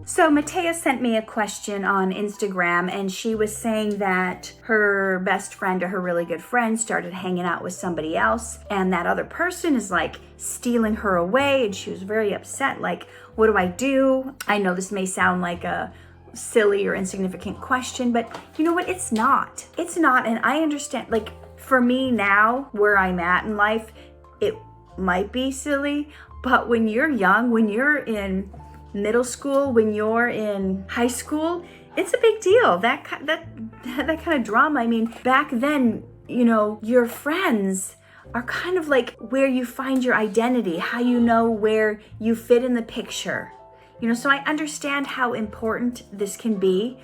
So Matea sent me a question on Instagram, and she was saying that her best friend or her really good friend started hanging out with somebody else, and that other person is like stealing her away, and she was very upset. Like, what do I do? I know this may sound like a silly or insignificant question, but you know what? It's not. It's not, and I understand. Like, for me now, where I'm at in life, it might be silly, but when you're young, when you're in middle school, when you're in high school, it's a big deal. That kind of drama. I mean, back then, you know, your friends are kind of like where you find your identity, how you know where you fit in the picture. You know, so I understand how important this can be.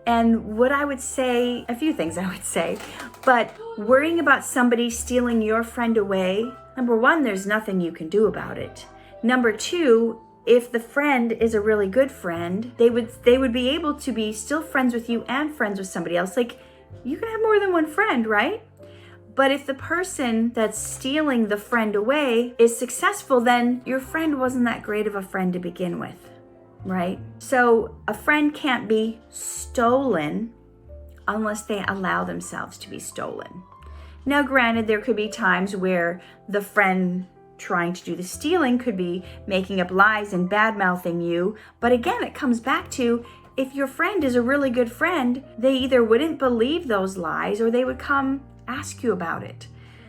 And what I would say, a few things I would say, but worrying about somebody stealing your friend away, number one, there's nothing you can do about it. Number two, if the friend is a really good friend, they would be able to be still friends with you and friends with somebody else. Like, you can have more than one friend, right? But if the person that's stealing the friend away is successful, then your friend wasn't that great of a friend to begin with, right? So a friend can't be stolen unless they allow themselves to be stolen. Now, granted, there could be times where the friend trying to do the stealing could be making up lies and bad-mouthing you. But again, it comes back to, if your friend is a really good friend, they either wouldn't believe those lies or they would come ask you about it.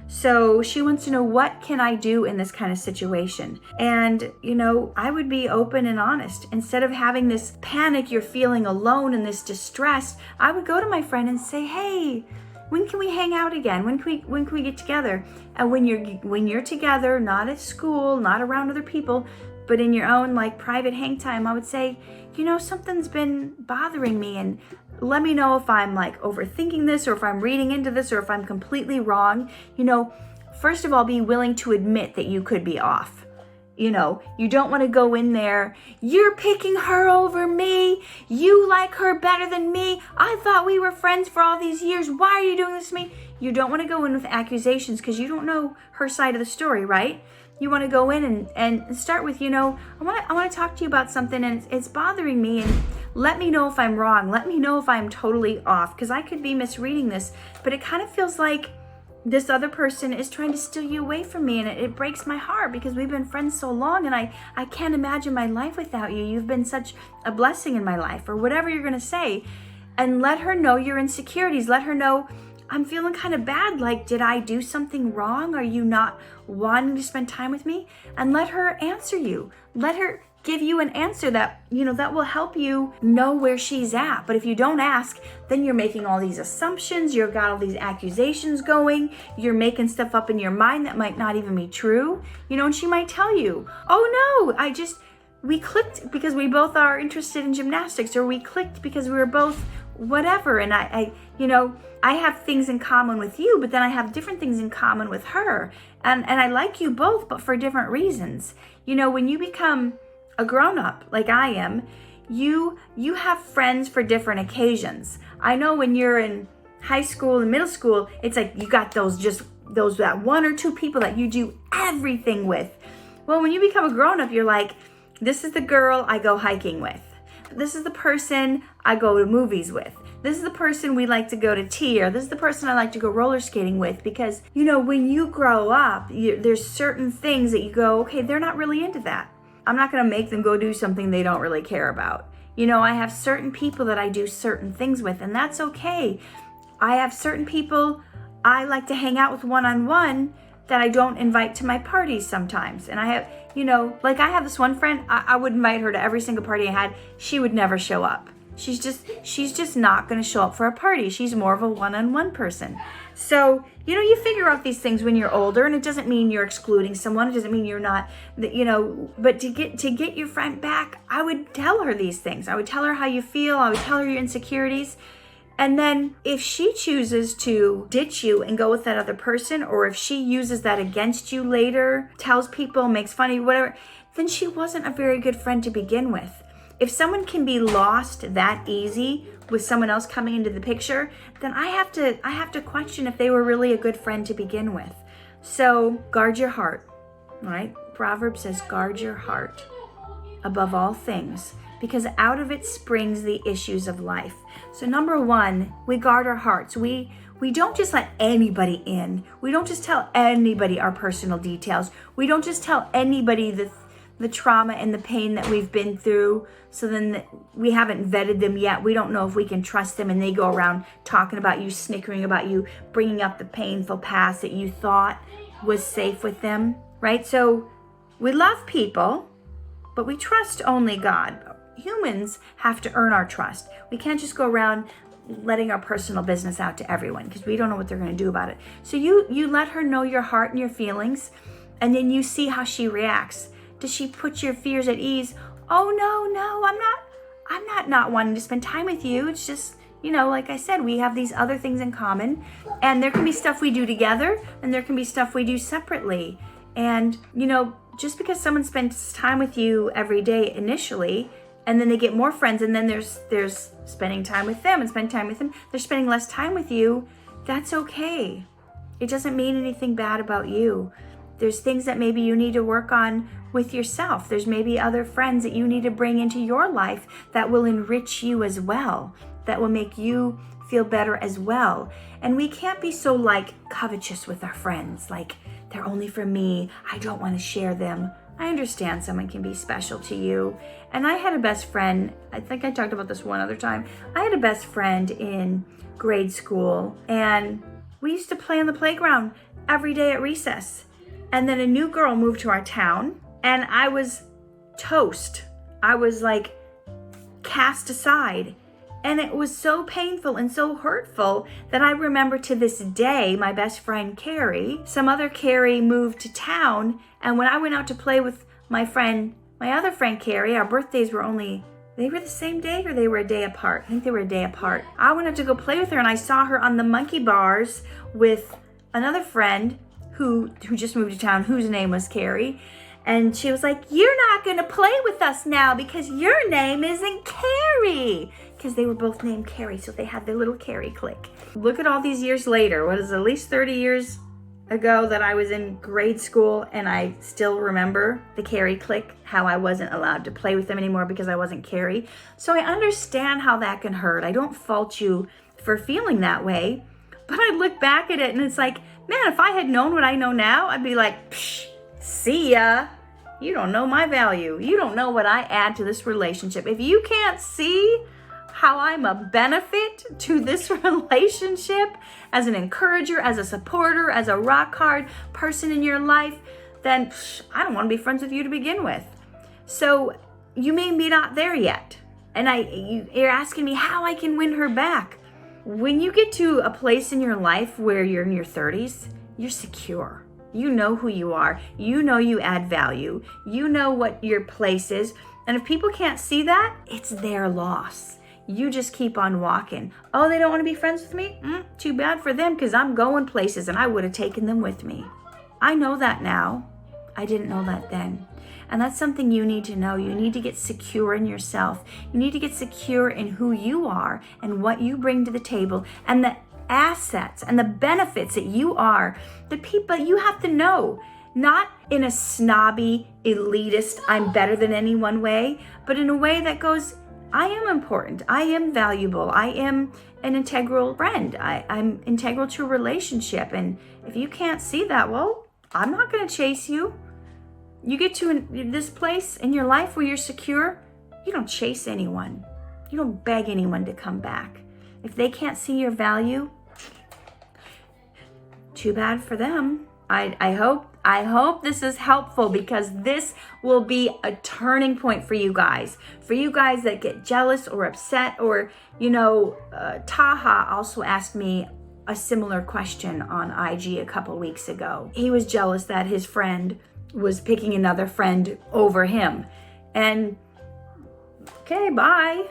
So she wants to know, what can I do in this kind of situation? And, you know, I would be open and honest. Instead of having this panic, you're feeling alone and this distress, I would go to my friend and say, hey, when can we hang out again? When can we get together? And when you're together, not at school, not around other people, but in your own like private hang time, I would say, you know, something's been bothering me, and let me know if I'm like overthinking this, or if I'm reading into this, or if I'm completely wrong. You know, first of all, be willing to admit that you could be off. You know, you don't want to go in there, you're picking her over me, you like her better than me, I thought we were friends for all these years, why are you doing this to me? You don't want to go in with accusations because you don't know her side of the story, right? You want to go in and start with, you know, I want to talk to you about something, and it's bothering me, and let me know if I'm wrong, let me know if I'm totally off, because I could be misreading this, but it kind of feels like this other person is trying to steal you away from me, and it breaks my heart because we've been friends so long, and I can't imagine my life without you. You've been such a blessing in my life, or whatever you're going to say. And let her know your insecurities. Let her know, I'm feeling kind of bad. Like, did I do something wrong? Are you not wanting to spend time with me? And let her answer you. Let her give you an answer that, you know, that will help you know where she's at. But if you don't ask, then you're making all these assumptions, you've got all these accusations going, you're making stuff up in your mind that might not even be true, you know, and she might tell you, oh no, we clicked because we both are interested in gymnastics, or we clicked because we were both whatever, and I you know, I have things in common with you, but then I have different things in common with her, and I like you both, but for different reasons. You know, when you become a grown-up like I am, you have friends for different occasions. I know when you're in high school and middle school, it's like you got that one or two people that you do everything with. Well, when you become a grown-up, you're like, this is the girl I go hiking with. This is the person I go to movies with. This is the person we like to go to tea, or this is the person I like to go roller skating with. Because, you know, when you grow up, there's certain things that you go, okay, they're not really into that. I'm not going to make them go do something they don't really care about. You know, I have certain people that I do certain things with, and that's okay. I have certain people I like to hang out with one-on-one that I don't invite to my parties sometimes. And I have, you know, like I have this one friend, I would invite her to every single party I had. She would never show up. She's just not going to show up for a party. She's more of a one-on-one person. So, you know, you figure out these things when you're older, and it doesn't mean you're excluding someone. It doesn't mean you're not, you know, but to get your friend back, I would tell her these things. I would tell her how you feel. I would tell her your insecurities. And then if she chooses to ditch you and go with that other person, or if she uses that against you later, tells people, makes fun of you, whatever, then she wasn't a very good friend to begin with. If someone can be lost that easy with someone else coming into the picture, then I have to question if they were really a good friend to begin with. So guard your heart, right? Proverbs says, guard your heart above all things, because out of it springs the issues of life. So number one, we guard our hearts. We don't just let anybody in. We don't just tell anybody our personal details. We don't just tell anybody the trauma and the pain that we've been through. So then we haven't vetted them yet. We don't know if we can trust them, and they go around talking about you, snickering about you, bringing up the painful past that you thought was safe with them, right? So we love people, but we trust only God. Humans have to earn our trust. We can't just go around letting our personal business out to everyone because we don't know what they're going to do about it. So you let her know your heart and your feelings, and then you see how she reacts. Does she put your fears at ease? Oh, no, I'm not wanting to spend time with you. It's just, like I said, we have these other things in common, and there can be stuff we do together, and there can be stuff we do separately. And, just because someone spends time with you every day initially, and then they get more friends, and then there's spending time with them and spending time with them, they're spending less time with you, that's okay. It doesn't mean anything bad about you. There's things that maybe you need to work on with yourself. There's maybe other friends that you need to bring into your life that will enrich you as well, that will make you feel better as well. And we can't be so covetous with our friends, like they're only for me, I don't want to share them. I understand someone can be special to you. And I had a best friend, I think I talked about this one other time. I had a best friend in grade school, and we used to play on the playground every day at recess. And then a new girl moved to our town, and I was toast. I was cast aside. And it was so painful and so hurtful that I remember to this day, my best friend Carrie, some other Carrie moved to town. And when I went out to play with my other friend Carrie, our birthdays were they were the same day, or they were a day apart. I think they were a day apart. I went out to go play with her, and I saw her on the monkey bars with another friend who just moved to town, whose name was Carrie. And she was like, you're not going to play with us now because your name isn't Carrie. Because they were both named Carrie, so they had their little Carrie clique. Look at all these years later. What is it, at least 30 years ago that I was in grade school, and I still remember the Carrie clique, how I wasn't allowed to play with them anymore because I wasn't Carrie. So I understand how that can hurt. I don't fault you for feeling that way. But I look back at it, and it's like, man, if I had known what I know now, I'd be like, psh, see ya. You don't know my value. You don't know what I add to this relationship. If you can't see how I'm a benefit to this relationship as an encourager, as a supporter, as a rock hard person in your life, then I don't want to be friends with you to begin with. So you may be not there yet. And you're asking me how I can win her back. When you get to a place in your life where you're in your 30s, you're secure. You know who you are. You know you add value. You know what your place is. And if people can't see that, it's their loss. You just keep on walking. Oh, they don't want to be friends with me? Too bad for them, because I'm going places and I would have taken them with me. I know that now. I didn't know that then. And that's something you need to know. You need to get secure in yourself. You need to get secure in who you are and what you bring to the table, and the assets and the benefits that you are. The people you have to know, not in a snobby, elitist, I'm better than anyone way, but in a way that goes, I am important. I am valuable. I am an integral friend. I'm integral to a relationship. And if you can't see that, well, I'm not going to chase you. You get to this place in your life where you're secure, you don't chase anyone. You don't beg anyone to come back. If they can't see your value, too bad for them. I hope this is helpful, because this will be a turning point for you guys. For you guys that get jealous or upset, or, Taha also asked me a similar question on IG a couple weeks ago. He was jealous that his friend was picking another friend over him. And okay, bye.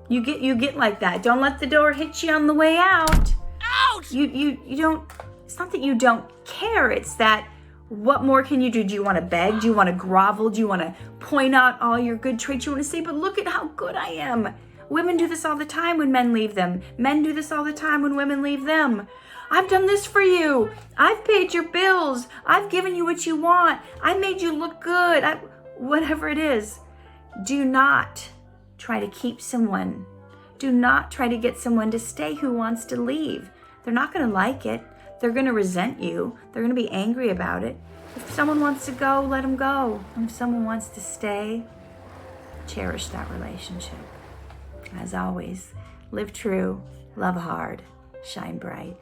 You get like that. Don't let the door hit you on the way out. Ouch! You don't, it's not that you don't care, it's that what more can you do? Do you want to beg? Do you want to grovel? Do you want to point out all your good traits? You want to say, but look at how good I am. Women do this all the time when men leave them. Men do this all the time when women leave them. I've done this for you. I've paid your bills. I've given you what you want. I made you look good. Whatever it is. Do not try to keep someone. Do not try to get someone to stay who wants to leave. They're not going to like it. They're going to resent you. They're going to be angry about it. If someone wants to go, let them go. And if someone wants to stay, cherish that relationship. As always, live true, love hard, shine bright.